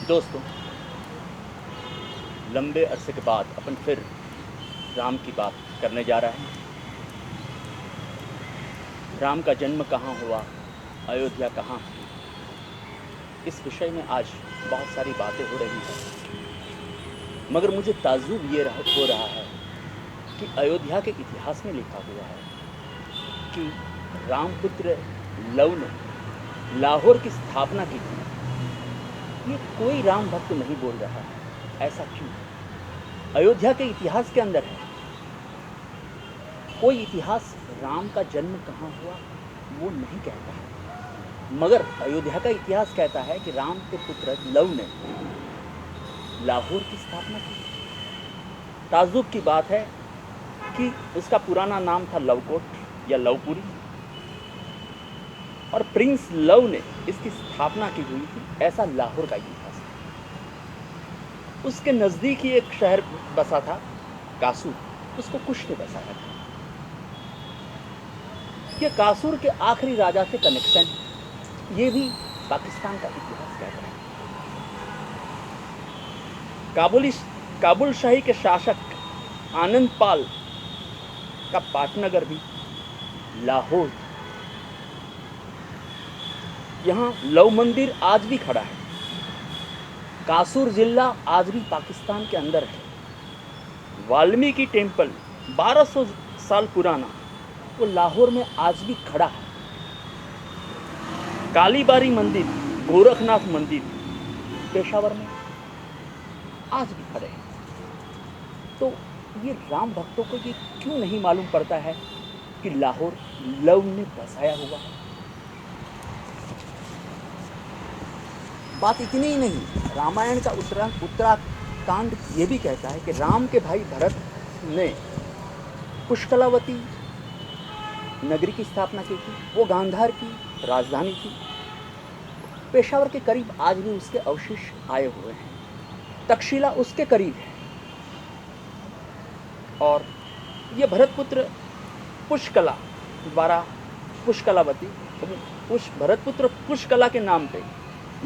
दोस्तों, लंबे अरसे के बाद अपन फिर राम की बात करने जा रहे हैं। राम का जन्म कहाँ हुआ, अयोध्या कहाँ है, इस विषय में आज बहुत सारी बातें हो रही हैं। मगर मुझे ताज्जुब ये हो रहा है कि अयोध्या के इतिहास में लिखा हुआ है कि रामपुत्र लव ने लाहौर की स्थापना की थी। ये कोई राम भक्त नहीं बोल रहा है, ऐसा क्यों? अयोध्या के इतिहास के अंदर है। कोई इतिहास राम का जन्म कहाँ हुआ वो नहीं कहता है, मगर अयोध्या का इतिहास कहता है कि राम के पुत्र लव ने लाहौर की स्थापना की। ताज्जुब की बात है कि उसका पुराना नाम था लवकोट या लवपुरी, और प्रिंस लव ने इसकी स्थापना की हुई थी, ऐसा लाहौर का इतिहास है। उसके नज़दीक ही एक शहर बसा था कासूर, उसको कुश ने बसाया था। ये कासूर के आखिरी राजा से कनेक्शन, ये भी पाकिस्तान का इतिहास कहता है। काबुल शाही के शासक आनंद पाल का पाटनगर भी लाहौर। यहाँ लव मंदिर आज भी खड़ा है। कासूर जिला आज भी पाकिस्तान के अंदर है। वाल्मीकि टेम्पल 1200 साल पुराना, वो लाहौर में आज भी खड़ा है। कालीबारी मंदिर, गोरखनाथ मंदिर पेशावर में आज भी खड़े हैं। तो ये राम भक्तों को ये क्यों नहीं मालूम पड़ता है कि लाहौर लव ने बसाया हुआ है? बात इतनी ही नहीं, रामायण का उत्तराकांड ये भी कहता है कि राम के भाई भरत ने पुष्कलावती नगरी की स्थापना की थी। वो गांधार की राजधानी थी। पेशावर के करीब आज भी उसके अवशेष आए हुए हैं। तक्षशिला उसके करीब है। और ये भरतपुत्र पुष्कला द्वारा पुष्कलावती, भरतपुत्र पुष्कला के नाम पे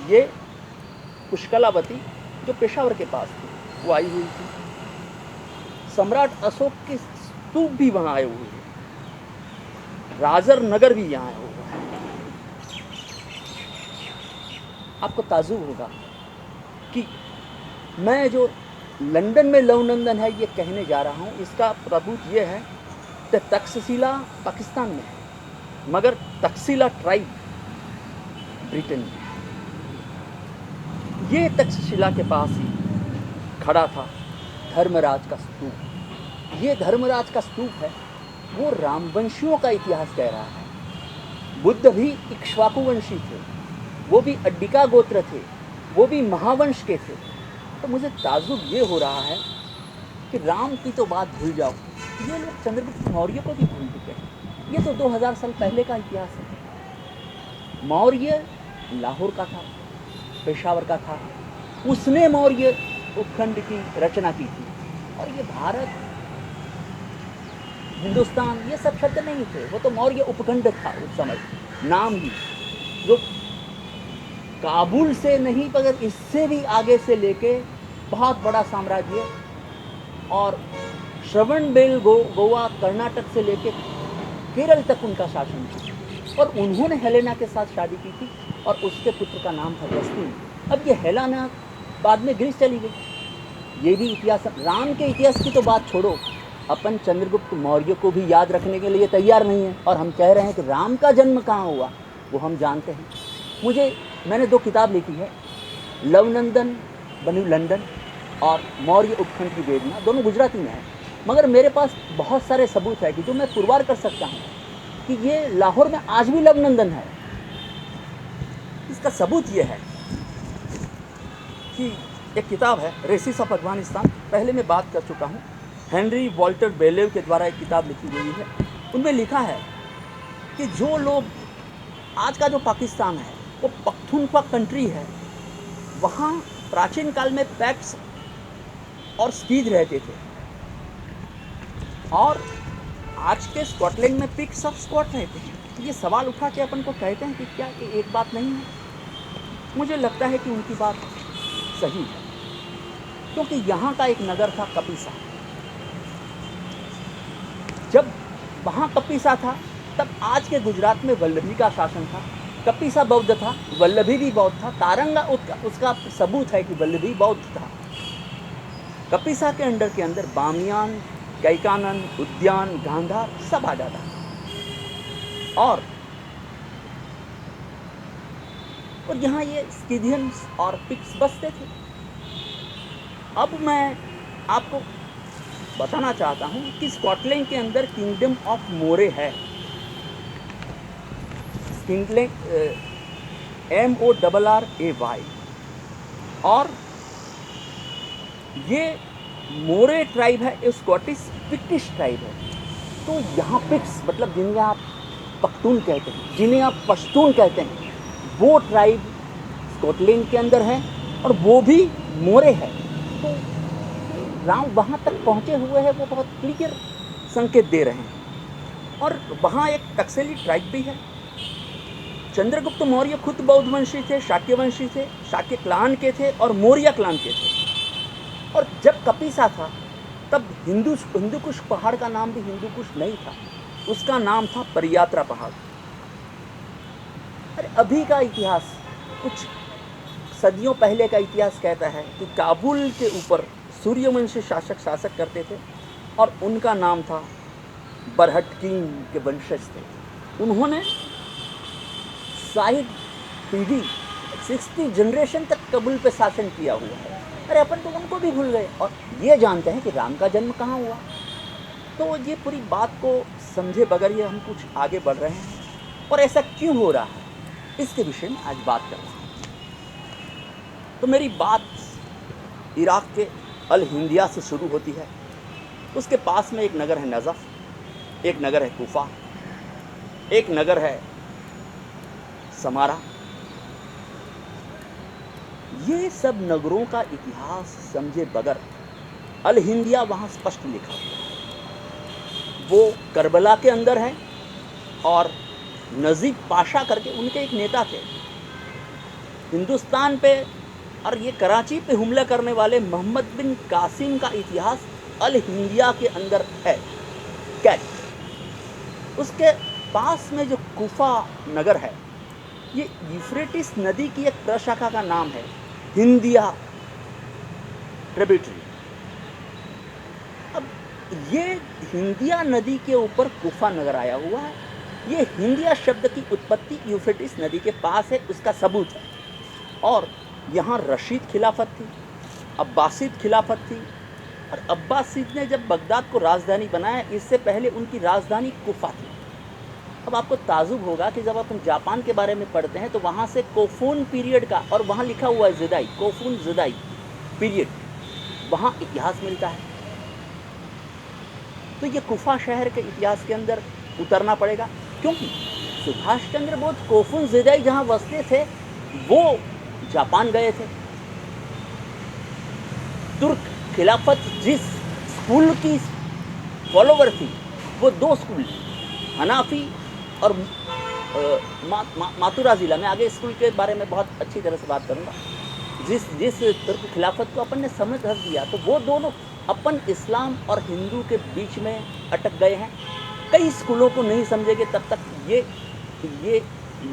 ये पुष्कलावती जो पेशावर के पास थी वो आई हुई थी। सम्राट अशोक के स्तूप भी वहाँ आए हुए हैं। राजर नगर भी यहाँ हुआ है। आपको ताज्जुब होगा कि मैं जो लंदन में लव नंदन है ये कहने जा रहा हूँ, इसका प्रभुत ये है कि तक्षशिला पाकिस्तान में है, मगर तक्षशिला ट्राइब ब्रिटेन में है। ये तक्षशिला के पास ही खड़ा था धर्मराज का स्तूप। ये धर्मराज का स्तूप है, वो रामवंशियों का इतिहास कह रहा है। बुद्ध भी इक्ष्वाकु वंशी थे, वो भी अड्डिका गोत्र थे, वो भी महावंश के थे। तो मुझे ताज्जुब ये हो रहा है कि राम की तो बात भूल जाओ, ये लोग चंद्रगुप्त मौर्य को भी भूल चुके हैं। ये तो 2000 साल पहले का इतिहास है। मौर्य लाहौर का था, पेशावर का था। उसने मौर्य उपखंड की रचना की थी। और ये भारत, हिंदुस्तान, ये सब शब्द नहीं थे, वो तो मौर्य उपखंड था उस समय नाम ही, जो काबुल से नहीं मगर इससे भी आगे से लेके बहुत बड़ा साम्राज्य, और श्रवणबेल गोवा कर्नाटक से लेके केरल तक उनका शासन था। और उन्होंने हेलेना के साथ शादी की थी और उसके पुत्र का नाम था जस्टिन। अब ये हेलेना बाद में ग्रीस चली गई। ये भी इतिहास। राम के इतिहास की तो बात छोड़ो, अपन चंद्रगुप्त मौर्य को भी याद रखने के लिए तैयार नहीं है। और हम कह रहे हैं कि राम का जन्म कहाँ हुआ वो हम जानते हैं। मैंने 2 किताब लिखी है, लवनंदन बनी लंदन और मौर्य उपखंड की वेदना, दोनों गुजराती में है। मगर मेरे पास बहुत सारे सबूत है कि जो मैं पुरवार कर सकता हूँ कि ये लाहौर में आज भी लवनंदन है। इसका सबूत ये है कि एक किताब है रेसिस ऑफ अफगानिस्तान, पहले मैं बात कर चुका हूँ। हेनरी वॉल्टर बेलेव के द्वारा एक किताब लिखी गई है। उनमें लिखा है कि जो लोग, आज का जो पाकिस्तान है वो पख्तूनख्वा कंट्री है। वहाँ प्राचीन काल में पैक्ट्स और स्पीज रहते थे, और आज के स्कॉटलैंड में पिक्स ऑफ स्कॉट रहते हैं। ये सवाल उठा के अपन को कहते हैं कि क्या ये एक बात नहीं है? मुझे लगता है कि उनकी बात सही है, क्योंकि यहाँ का एक नगर था कपीसा। जब वहाँ कपीसा था तब आज के गुजरात में वल्लभी का शासन था। कपीसा बौद्ध था, वल्लभी भी बौद्ध था। तारंगा उसका सबूत है कि वल्लभी बौद्ध था। कपीसा के अंदर बामियान, कैकानन, उद्यान, गांधार सब आ जाता था। और यहाँ ये स्किथियंस और पिक्स बसते थे। अब मैं आपको बताना चाहता हूँ कि स्कॉटलैंड के अंदर किंगडम ऑफ मोरे है। स्कॉटलैंड MORRAY, और ये मोरे ट्राइब है, ये स्कॉटिश पिक्टिश ट्राइब है। तो यहाँ पिक्स मतलब जिन्हें आप पख्तून कहते हैं, जिन्हें आप पश्तून कहते हैं, वो ट्राइब स्कॉटलैंड के अंदर है और वो भी मोरे है। तो राम वहाँ तक पहुँचे हुए हैं, वो बहुत क्लियर संकेत दे रहे हैं। और वहाँ एक टक्सेली ट्राइब भी है। चंद्रगुप्त मौर्य खुद बौद्ध वंशी थे, शाक्य वंशी थे, शाक्य क्लान के थे और मौर्य क्लान के थे। और जब कपीसा था तब हिंदुकुश पहाड़ का नाम भी हिंदुकुश नहीं था, उसका नाम था परियात्रा पहाड़। अरे अभी का इतिहास, कुछ सदियों पहले का इतिहास कहता है कि काबुल के ऊपर सूर्यवंशी शासक करते थे और उनका नाम था बरहटकीन के वंशज थे। उन्होंने शायद पीढ़ी 60 जनरेशन तक काबुल पे शासन किया हुआ है। अरे अपन तो उनको भी भूल गए और ये जानते हैं कि राम का जन्म कहाँ हुआ। तो ये पूरी बात को समझे बगैर ये हम कुछ आगे बढ़ रहे हैं, और ऐसा क्यों हो रहा है इसके विषय में आज बात कर रहा हूँ। तो मेरी बात इराक के अल हिंदिया से शुरू होती है। उसके पास में एक नगर है नजफ, एक नगर है कूफा, एक नगर है समारा। ये सब नगरों का इतिहास समझे बगैर अल हिंदिया वहाँ स्पष्ट लिखा हुआ है। वो करबला के अंदर है और नजीब पाशा करके उनके एक नेता थे। हिंदुस्तान पे और ये कराची पे हमला करने वाले मोहम्मद बिन कासिम का इतिहास अल हिंदिया के अंदर है। कैट उसके पास में जो कूफा नगर है, ये यूफ्रेटिस नदी की एक प्रशाखा का नाम है, हिंदिया ट्रिब्यूटरी। अब ये हिंदिया नदी के ऊपर कूफा नगर आया हुआ है। ये हिंदिया शब्द की उत्पत्ति यूफ्रेटिस नदी के पास है, उसका सबूत है। और यहाँ रशीद खिलाफत थी, अब्बासिद खिलाफत थी, और अब्बासिद ने जब बगदाद को राजधानी बनाया, इससे पहले उनकी राजधानी कूफा थी। अब आपको ताजुब होगा कि जब अपन जापान के बारे में पढ़ते हैं तो वहाँ से कोफून पीरियड का, और वहाँ लिखा हुआ है ज़िदाई, कोफून ज़िदाई पीरियड, वहाँ इतिहास मिलता है। तो ये कूफा शहर के इतिहास के अंदर उतरना पड़ेगा, क्योंकि सुभाष चंद्र बोस कोफून ज़िदाई जहाँ बसते थे वो जापान गए थे। तुर्क खिलाफत जिस स्कूल की फॉलोवर थी वो दो स्कूल, हनाफी और मातुरा ज़िला में, आगे स्कूल के बारे में बहुत अच्छी तरह से बात करूँगा। जिस तुर्क खिलाफत को अपन ने समझ रख दिया, तो वो दोनों अपन इस्लाम और हिंदू के बीच में अटक गए हैं। कई स्कूलों को नहीं समझेंगे तब तक ये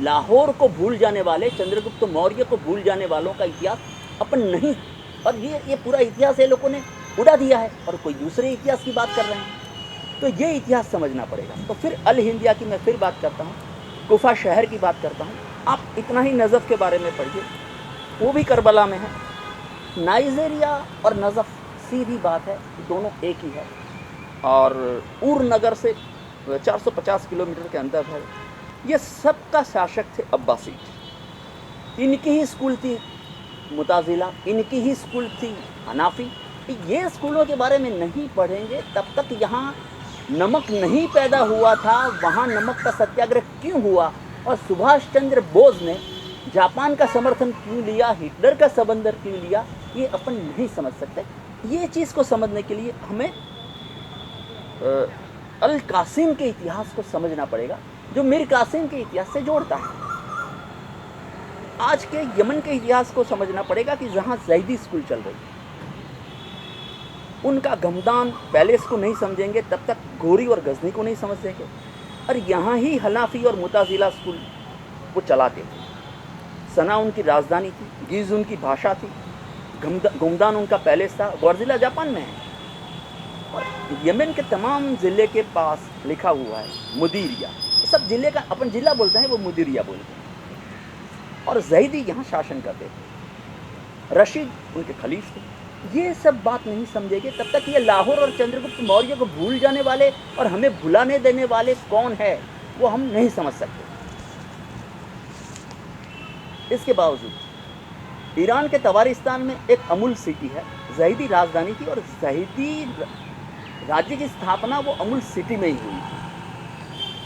लाहौर को भूल जाने वाले, चंद्रगुप्त मौर्य को भूल जाने वालों का इतिहास अपन नहीं, और ये पूरा इतिहास ये लोगों ने उड़ा दिया है और कोई दूसरे इतिहास की बात कर रहे हैं। तो ये इतिहास समझना पड़ेगा। तो फिर अल हिंदिया की मैं फिर बात करता हूँ, कूफा शहर की बात करता हूँ। आप इतना ही नजफ़ के बारे में पढ़िए, वो भी करबला में है। नाइजेरिया और नजफ़ सीधी बात है, दोनों एक ही है, और उर नगर से 450 किलोमीटर के अंदर है। ये सब का शासक थे अब्बासीद। इनकी ही स्कूल थी मुताजिला, इनकी ही स्कूल थी हनाफी। ये स्कूलों के बारे में नहीं पढ़ेंगे तब तक यहाँ नमक नहीं पैदा हुआ था। वहाँ नमक का सत्याग्रह क्यों हुआ और सुभाष चंद्र बोस ने जापान का समर्थन क्यों लिया, हिटलर का समर्थन क्यों लिया, ये अपन नहीं समझ सकते। ये चीज़ को समझने के लिए हमें अल कासिम के इतिहास को समझना पड़ेगा, जो मीर कासिम के इतिहास से जोड़ता है। आज के यमन के इतिहास को समझना पड़ेगा कि जहाँ जैदी स्कूल चल रही है, उनका गमदान पैलेस को नहीं समझेंगे तब तक घोरी और गजनी को नहीं समझ सकेंगे। और यहाँ ही हनाफी और मुताजिला स्कूल वो चलाते थे। सना उनकी राजधानी थी, गीज उनकी भाषा थी, गमदान उनका पैलेस था। गोरजिला जापान में है और यमन के तमाम ज़िले के पास लिखा हुआ है मुदीरिया। सब ज़िले का अपन ज़िला बोलते हैं, वो मुदीरिया बोलते हैं। और जैदी यहाँ शासन करते थे, रशीद उनके खलीफ थे। ये सब बात नहीं समझेंगे तब तक ये लाहौर और चंद्रगुप्त मौर्य को भूल जाने वाले और हमें भुलाने देने वाले कौन है वो हम नहीं समझ सकते। इसके बावजूद ईरान के तवारिस्तान में एक अमुल सिटी है, जैदी राजधानी थी और जैदी राज्य की स्थापना वो अमुल सिटी में ही हुई थी।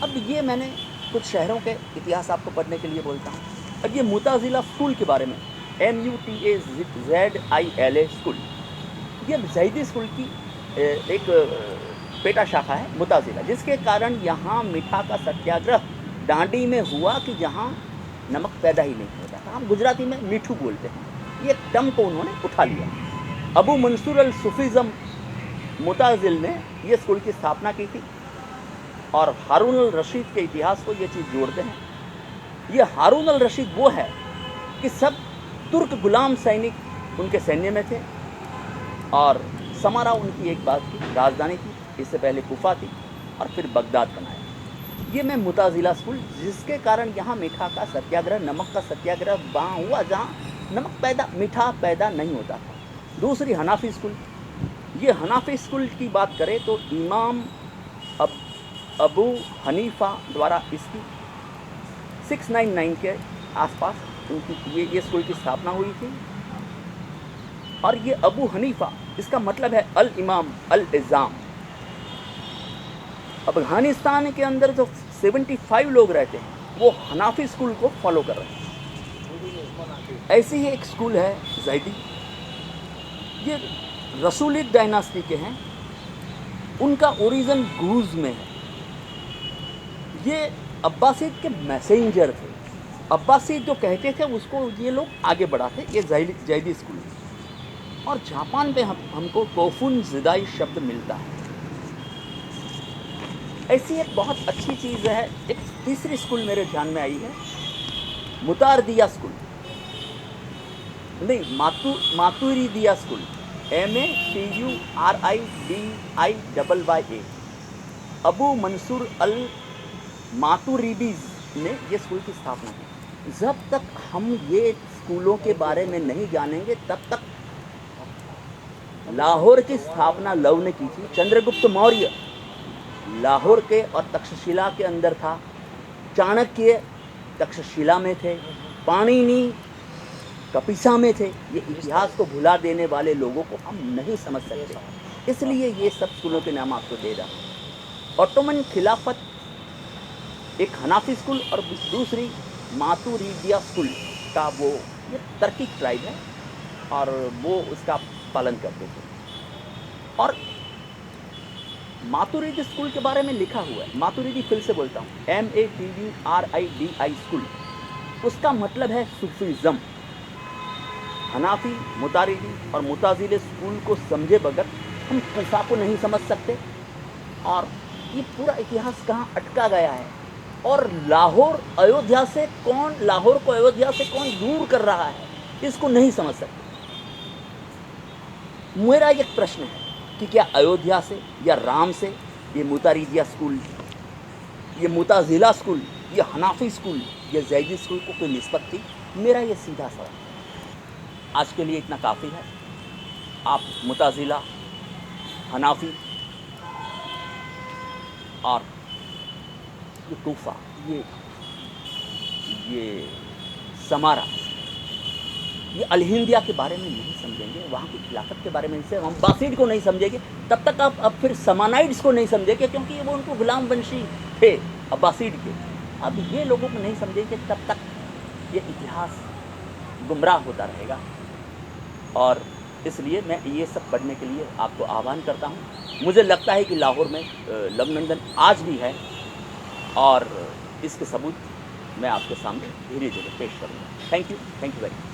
अब ये मैंने कुछ शहरों के इतिहास आपको पढ़ने के लिए बोलता हूँ। अब ये मुताजिला स्कूल के बारे में, MUTAZILA स्कूल, ये जैदी स्कूल की एक पेटा शाखा है मुताजिला, जिसके कारण यहाँ मीठा का सत्याग्रह डांडी में हुआ कि जहाँ नमक पैदा ही नहीं होता था। हम गुजराती में मीठू बोलते हैं। ये टर्म को उन्होंने उठा लिया। अबू मंसूर अल सूफीज़म मुताजिल ने ये स्कूल की स्थापना की थी और हारून अल रशीद के इतिहास को ये चीज़ जोड़ते हैं। ये हारून अल रशीद वो है कि सब तुर्क गुलाम सैनिक उनके सैन्य में थे और समारा उनकी एक बात की राजधानी थी। इससे पहले कुफा थी और फिर बगदाद बनाया। ये मैं मुताजिला स्कूल, जिसके कारण यहाँ मीठा का सत्याग्रह, नमक का सत्याग्रह वहाँ हुआ जहाँ मीठा पैदा नहीं होता था। दूसरी हनाफी स्कूल, ये हनाफी स्कूल की बात करें तो इमाम अबू हनीफा द्वारा इसकी 699 के आसपास उनकी ये स्कूल की स्थापना हुई थी। और ये अबू हनीफा, इसका मतलब है अल इमाम अल इज़ाम। अफगानिस्तान के अंदर जो 75 लोग रहते हैं वो हनाफी स्कूल को फॉलो कर रहे हैं। ऐसी ही एक स्कूल है जैदी, ये रसूलिक डायनास्टी के हैं, उनका ओरिजिन गुज में है। ये अब्बासीद के मैसेंजर थे, अब्बासीद जो कहते थे उसको ये लोग आगे बढ़ाते। ये जैदी स्कूल है। और जापान पे हमको कोफुन ज़िदाई शब्द मिलता है। ऐसी एक बहुत अच्छी चीज़ है, एक तीसरी स्कूल मेरे ध्यान में आई है, मुतारदिया स्कूल, नहीं मातुरिदिया स्कूल, MATURIDIYA। अबू मंसूर अल मातुरिदीज़ ने ये स्कूल की स्थापना की। जब तक हम ये स्कूलों के बारे में नहीं जानेंगे तब तक लाहौर की स्थापना लव ने की थी। चंद्रगुप्त मौर्य लाहौर के और तक्षशिला के अंदर था, चाणक्य तक्षशिला में थे, पाणिनि कपिसा में थे। ये इतिहास को भुला देने वाले लोगों को हम नहीं समझ सकते, इसलिए ये सब स्कूलों के नाम आपको दे रहा हूँ। ऑटोमन खिलाफत एक हनाफी स्कूल और दूसरी मातुरिदिया स्कूल का, वो ये तर्किक ट्राइब है और वो उसका पालन करते थे। और मातुरिदी स्कूल के बारे में लिखा हुआ है, मातुरिदी फिर से बोलता हूँ, MATURIDI स्कूल, उसका मतलब है सूफीज़म। हनाफी, मुतारिदी और मुताजिले स्कूल को समझे बगैर हम कुफा को नहीं समझ सकते। और ये पूरा इतिहास कहाँ अटका गया है और लाहौर को अयोध्या से कौन दूर कर रहा है, इसको नहीं समझ सकते। मेरा एक प्रश्न है कि क्या अयोध्या से या राम से ये मुतारिदिया स्कूल, ये मुताजिला स्कूल, ये हनाफी स्कूल, ये जैदी स्कूल को कोई निस्बत थी? मेरा ये सीधा सवाल। आज के लिए इतना काफ़ी है। आप मुताजिला, हनाफी और ये कूफा, ये समारा, ये अलहिंदिया के बारे में नहीं समझेंगे, वहाँ की खिलाफत के बारे में, इससे हम बासिड को नहीं समझेंगे तब तक आप अब फिर समानाइड्स को नहीं समझेंगे, क्योंकि वो उनको गुलाम वंशी थे अब्बासीड के। अब ये लोगों को नहीं समझेंगे तब तक ये इतिहास गुमराह होता रहेगा। और इसलिए मैं ये सब पढ़ने के लिए आपको आह्वान करता हूँ। मुझे लगता है कि लाहौर में लवनंदन आज भी है और इसके सबूत मैं आपके सामने धीरे धीरे पेश करूँगा। Thank you very much.